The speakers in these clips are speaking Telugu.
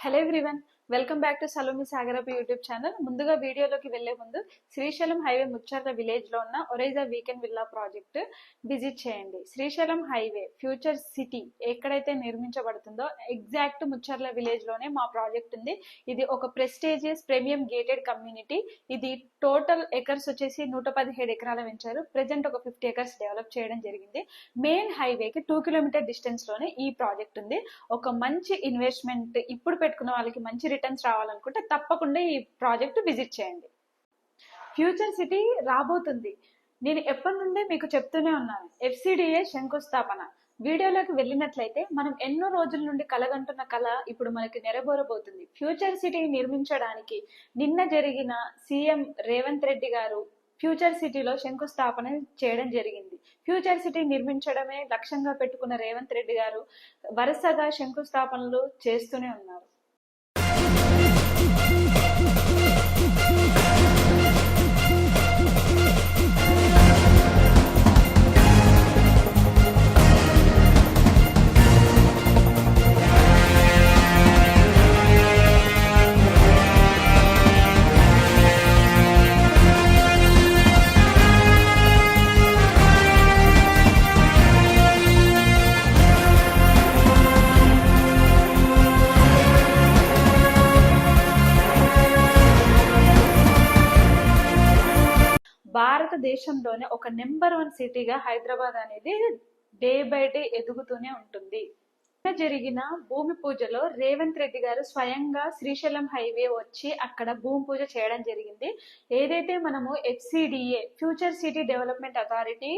Hello everyone, welcome back to Salomi Sagarapu YouTube channel. ముందుగా వీడియోలోకి వెళ్లే ముందు శ్రీశైలం హైవే ముచ్చర్ల విలేజ్ లో ఉన్న ఒరైజా వీకెండ్ విల్లా ప్రాజెక్ట్ విజిట్ చేయండి. శ్రీశైలం హైవే ఫ్యూచర్ సిటీ ఎక్కడైతే నిర్మించబడుతుందో ఎగ్జాక్ట్ ముచ్చర్ల విలేజ్ లోనే మా ప్రాజెక్ట్ ఉంది. ఇది ఒక ప్రెస్టీజియస్ ప్రీమియం గేటెడ్ కమ్యూనిటీ. ఇది టోటల్ ఎకర్స్ వచ్చేసి 117 ఎకరాల వెంచారు. ప్రెజెంట్ ఒక 50 ఎకర్స్ డెవలప్ చేయడం జరిగింది. మెయిన్ హైవేకి 2 కిలోమీటర్ డిస్టెన్స్ లోనే ఈ ప్రాజెక్ట్ ఉంది. ఒక మంచి ఇన్వెస్ట్మెంట్ ఇప్పుడు పెట్టుకున్న వాళ్ళకి మంచి రిటర్న్స్ రావాలనుకుంటే తప్పకుండా ఈ ప్రాజెక్ట్ విజిట్ చేయండి. ఫ్యూచర్ సిటీ రాబోతుంది. నేను ఎప్పటి నుండే మీకు చెప్తూనే ఉన్నాను, FCDA శంకుస్థాపన. వీడియోలోకి వెళ్ళినట్లయితే మనం ఎన్నో రోజుల నుండి కలగంటున్న కళ ఇప్పుడు మనకి నెరవేరబోతుంది. ఫ్యూచర్ సిటీ నిర్మించడానికి నిన్న జరిగిన సీఎం రేవంత్ రెడ్డి గారు ఫ్యూచర్ సిటీలో శంకుస్థాపన చేయడం జరిగింది. ఫ్యూచర్ సిటీ నిర్మించడమే లక్ష్యంగా పెట్టుకున్న రేవంత్ రెడ్డి గారు వరుసగా శంకుస్థాపనలు చేస్తూనే ఉన్నారు. భారతదేశంలోనే ఒక నెంబర్ 1 సిటీగా హైదరాబాద్ అనేది డే బై డే ఎదుగుతూనే ఉంటుంది. జరిగిన భూమి పూజలో రేవంత్ రెడ్డి గారు స్వయంగా శ్రీశైలం హైవే వచ్చి అక్కడ భూమి పూజ చేయడం జరిగింది. ఏదైతే మనము FCDA future city development authority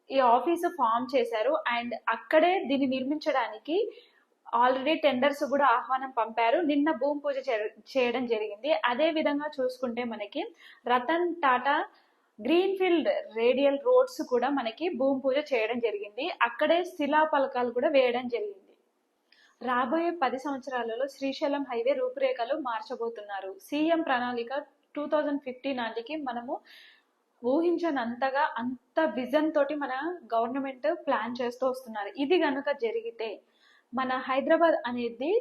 ఈ ఆఫీసు ఫామ్ చేశారు అండ్ అక్కడే దీన్ని నిర్మించడానికి ఆల్రెడీ టెండర్స్ కూడా ఆహ్వానం పంపారు. నిన్న భూమి పూజ చేయడం జరిగింది. అదే విధంగా చూసుకుంటే మనకి Ratan Tata greenfield radial roads కూడా మనకి భూమి పూజ చేయడం జరిగింది. అక్కడే శిలాఫలకాలు కూడా వేయడం జరిగింది. రాబోయే 10 సంవత్సరాలలో శ్రీశైలం హైవే రూపురేఖలు మార్చబోతున్నారు. సీఎం ప్రణాళిక 2050 నాటికి మనము ఊహించనంతగా అంత విజన్ తోటి మన గవర్నమెంట్ ప్లాన్ చేస్తూ వస్తున్నారు. ఇది గనుక జరిగితే మన హైదరాబాద్ అనేది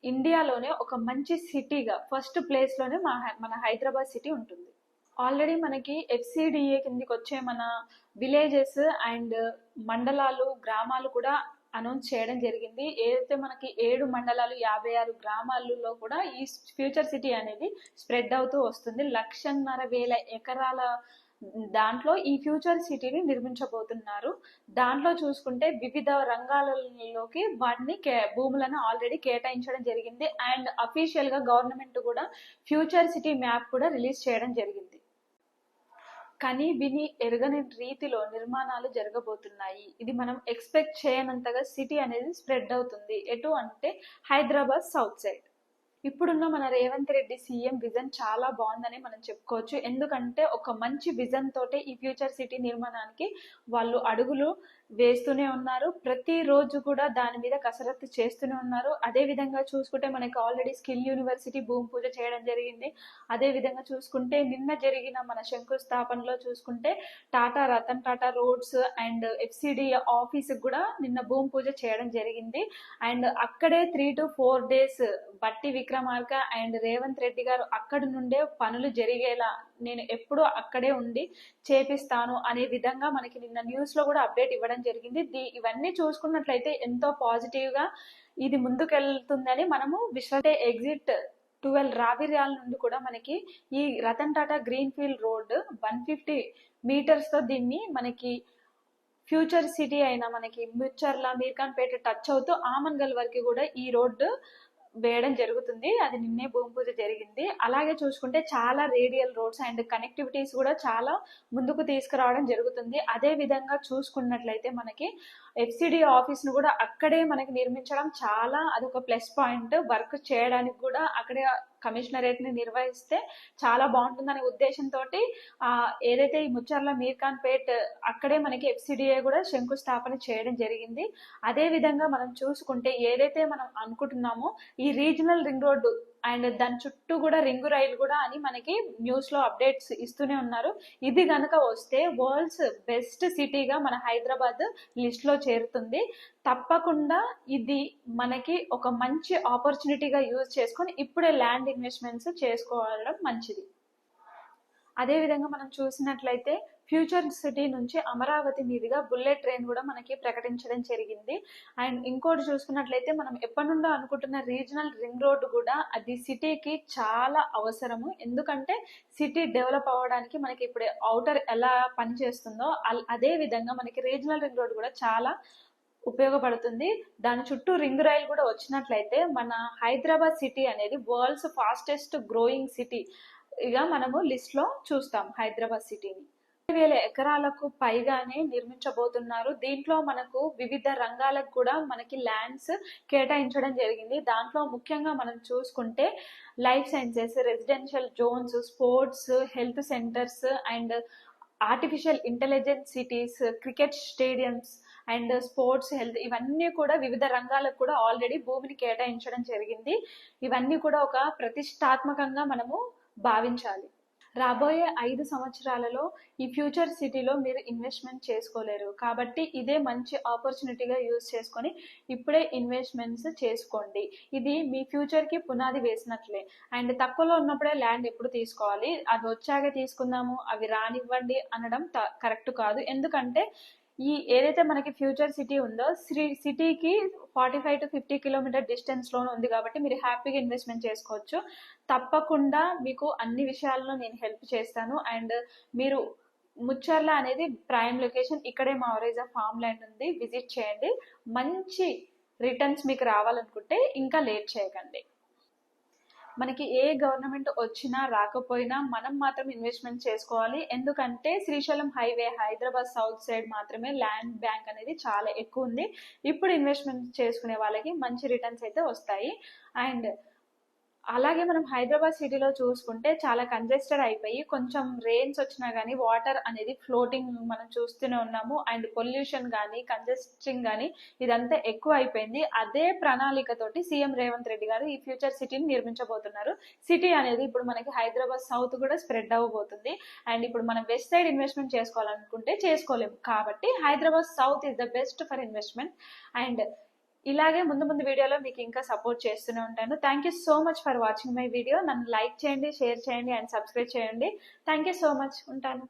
ఇండియాలోనే ఒక మంచి సిటీగా ఫస్ట్ ప్లేస్ లోనే మన హైదరాబాద్ సిటీ ఉంటుంది. ఆల్రెడీ మనకి FCDA కిందికి వచ్చే మన విలేజెస్ అండ్ మండలాలు గ్రామాలు కూడా అనౌన్స్ చేయడం జరిగింది. ఏదైతే మనకి 7 మండలాలు 56 గ్రామాలలో కూడా ఈ ఫ్యూచర్ సిటీ అనేది స్ప్రెడ్ అవుతూ వస్తుంది. 1,50,000 ఎకరాల దాంట్లో ఈ ఫ్యూచర్ సిటీని నిర్మించబోతున్నారు. దాంట్లో చూసుకుంటే వివిధ రంగాలలోకి వాటిని భూములను ఆల్రెడీ కేటాయించడం జరిగింది అండ్ అఫీషియల్ గా గవర్నమెంట్ కూడా ఫ్యూచర్ సిటీ మ్యాప్ కూడా రిలీజ్ చేయడం జరిగింది. కానీ విని ఎరగని రీతిలో నిర్మాణాలు జరగబోతున్నాయి. ఇది మనం ఎక్స్పెక్ట్ చేయనంతగా సిటీ అనేది స్ప్రెడ్ అవుతుంది. ఎటు అంటే హైదరాబాద్ సౌత్ సైడ్. ఇప్పుడున్న మన రేవంత్ రెడ్డి సీఎం విజన్ చాలా బాగుందని మనం చెప్పుకోవచ్చు. ఎందుకంటే ఒక మంచి విజన్ తోటే ఈ ఫ్యూచర్ సిటీ నిర్మాణానికి వాళ్ళు అడుగులు వేస్తూనే ఉన్నారు. ప్రతిరోజు కూడా దాని మీద కసరత్తు చేస్తూనే ఉన్నారు. అదే విధంగా చూసుకుంటే మనకి ఆల్రెడీ స్కిల్ యూనివర్సిటీ భూమి పూజ చేయడం జరిగింది. అదే విధంగా చూసుకుంటే నిన్న జరిగిన మన శంకుస్థాపనలో చూసుకుంటే Ratan Tata roads and FCDA office కూడా నిన్న భూమి పూజ చేయడం జరిగింది. అండ్ అక్కడే 3 to 4 days బట్టి విక్రమార్క అండ్ రేవంత్ రెడ్డి గారు అక్కడి నుండే పనులు జరిగేలా నేను ఎప్పుడూ అక్కడే ఉండి చేపిస్తాను అనే విధంగా మనకి నిన్న న్యూస్ లో కూడా అప్డేట్ ఇవ్వడం జరిగింది. ఇవన్నీ చూసుకున్నట్లయితే ఎంతో పాజిటివ్ గా ఇది ముందుకెళ్తుందని మనము ఎగ్జిట్ 12 రావిర్యాల నుండి కూడా మనకి ఈ Ratan Tata greenfield road 150 meters తో దీన్ని మనకి ఫ్యూచర్ సిటీ అయిన మనకి ముచ్చర్ల మీర్ఖాన్పేట టచ్ అవుతూ ఆమన్గల్ వరకు కూడా ఈ రోడ్డు వేయడం జరుగుతుంది. అది నిన్నే భూమి పూజ జరిగింది. అలాగే చూసుకుంటే చాలా రేడియల్ రోడ్స్ అండ్ కనెక్టివిటీస్ కూడా చాలా ముందుకు తీసుకురావడం జరుగుతుంది. అదే విధంగా చూసుకున్నట్లయితే మనకి FCDA ఆఫీస్ ను కూడా అక్కడే మనకి నిర్మించడం చాలా అదొక ప్లస్ పాయింట్. వర్క్ చేయడానికి కూడా అక్కడే కమిషనరేట్ ని నిర్వహిస్తే చాలా బాగుంటుందనే ఉద్దేశంతో ఏదైతే ఈ ముచ్చర్ల మీర్ఖాన్పేట్ అక్కడే మనకి FCDA కూడా శంకుస్థాపన చేయడం జరిగింది. అదే విధంగా మనం చూసుకుంటే ఏదైతే మనం అనుకుంటున్నామో ఈ రీజనల్ రింగ్ రోడ్డు అండ్ దాని చుట్టూ కూడా రింగు రైలు కూడా అని మనకి న్యూస్ లో అప్డేట్స్ ఇస్తూనే ఉన్నారు. ఇది గనక వస్తే వరల్డ్స్ బెస్ట్ సిటీగా మన హైదరాబాద్ లిస్ట్ లో చేరుతుంది. తప్పకుండా ఇది మనకి ఒక మంచి ఆపర్చునిటీగా యూజ్ చేసుకొని ఇప్పుడే ల్యాండ్ ఇన్వెస్ట్మెంట్స్ చేసుకోవడం మంచిది. అదే విధంగా మనం చూసినట్లయితే ఫ్యూచర్ సిటీ నుంచి అమరావతి మీదుగా బుల్లెట్ ట్రైన్ కూడా మనకి ప్రకటించడం జరిగింది. అండ్ ఇంకోటి చూసుకున్నట్లయితే మనం ఎప్పటి నుండో అనుకుంటున్న రీజనల్ రింగ్ రోడ్ కూడా అది సిటీకి చాలా అవసరము. ఎందుకంటే సిటీ డెవలప్ అవ్వడానికి మనకి ఇప్పుడు ఔటర్ ఎలా పనిచేస్తుందో అదే విధంగా మనకి రీజనల్ రింగ్ రోడ్ కూడా చాలా ఉపయోగపడుతుంది. దాని చుట్టూ రింగ్ రైల్ కూడా వచ్చినట్లయితే మన హైదరాబాద్ సిటీ అనేది వరల్డ్స్ ఫాస్టెస్ట్ గ్రోయింగ్ సిటీ ఇక మనము లిస్ట్ లో చూస్తాం హైదరాబాద్ సిటీని. 10,000 ఎకరాలకు పైగానే నిర్మించబోతున్నారు. దీంట్లో మనకు వివిధ రంగాలకు కూడా మనకి ల్యాండ్స్ కేటాయించడం జరిగింది. దాంట్లో ముఖ్యంగా మనం చూసుకుంటే life sciences, residential zones, sports, health centres and artificial intelligence cities, cricket stadiums and sports, health ఇవన్నీ కూడా వివిధ రంగాలకు కూడా ఆల్రెడీ భూమిని కేటాయించడం జరిగింది. ఇవన్నీ కూడా ఒక ప్రతిష్టాత్మకంగా మనము భావించాలి. రాబోయే 5 సంవత్సరాలలో ఈ ఫ్యూచర్ సిటీలో మీరు ఇన్వెస్ట్మెంట్ చేసుకోలేరు. కాబట్టి ఇదే మంచి ఆపర్చునిటీగా యూజ్ చేసుకొని ఇప్పుడే ఇన్వెస్ట్మెంట్స్ చేసుకోండి. ఇది మీ ఫ్యూచర్కి పునాది వేసినట్లే. అండ్ తక్కువలో ఉన్నప్పుడే ల్యాండ్ ఎప్పుడు తీసుకోవాలి, అది వచ్చాక తీసుకుందాము, అవి రానివ్వండి అనడం కరెక్ట్ కాదు. ఎందుకంటే ఈ ఏదైతే మనకి ఫ్యూచర్ సిటీ ఉందో సిటీకి 45 to 50 కిలోమీటర్ డిస్టెన్స్ లోనే ఉంది. కాబట్టి మీరు హ్యాపీగా ఇన్వెస్ట్మెంట్ చేసుకోవచ్చు. తప్పకుండా మీకు అన్ని విషయాల్లో నేను హెల్ప్ చేస్తాను. అండ్ మీరు ముచ్చర్ల అనేది ప్రైమ్ లొకేషన్, ఇక్కడే మా ఒరేజా ఫామ్ ల్యాండ్ ఉంది, విజిట్ చేయండి. మంచి రిటర్న్స్ మీకు రావాలనుకుంటే ఇంకా లేట్ చేయకండి. మనకి ఏ గవర్నమెంట్ వచ్చినా రాకపోయినా మనం మాత్రం ఇన్వెస్ట్మెంట్ చేసుకోవాలి. ఎందుకంటే Srisailam highway Hyderabad south side మాత్రమే ల్యాండ్ బ్యాంక్ అనేది చాలా ఎక్కువ ఉంది. ఇప్పుడు ఇన్వెస్ట్మెంట్ చేసుకునే వాళ్ళకి మంచి రిటర్న్స్ అయితే వస్తాయి. అండ్ అలాగే మనం హైదరాబాద్ సిటీలో చూసుకుంటే చాలా కంజెస్టెడ్ అయిపోయి కొంచెం రెయిన్స్ వచ్చినా కానీ వాటర్ అనేది ఫ్లోటింగ్ మనం చూస్తూనే ఉన్నాము. అండ్ పొల్యూషన్ కానీ కంజెస్టింగ్ కానీ ఇదంతా ఎక్కువ అయిపోయింది. అదే ప్రణాళికతోటి సీఎం రేవంత్ రెడ్డి గారు ఈ ఫ్యూచర్ సిటీని నిర్మించబోతున్నారు. సిటీ అనేది ఇప్పుడు మనకి హైదరాబాద్ సౌత్ కూడా స్ప్రెడ్ అవ్వబోతుంది. అండ్ ఇప్పుడు మనం వెస్ట్ సైడ్ ఇన్వెస్ట్మెంట్ చేసుకోవాలనుకుంటే చేసుకోలేము. కాబట్టి Hyderabad south is the best for investment. And ఇలాగే ముందు ముందు వీడియోలో మీకు ఇంకా సపోర్ట్ చేస్తూనే ఉంటాను. Thank you so much for watching my video. నన్ను లైక్ చేయండి, షేర్ చేయండి అండ్ సబ్స్క్రైబ్ చేయండి. Thank you so much. ఉంటాను.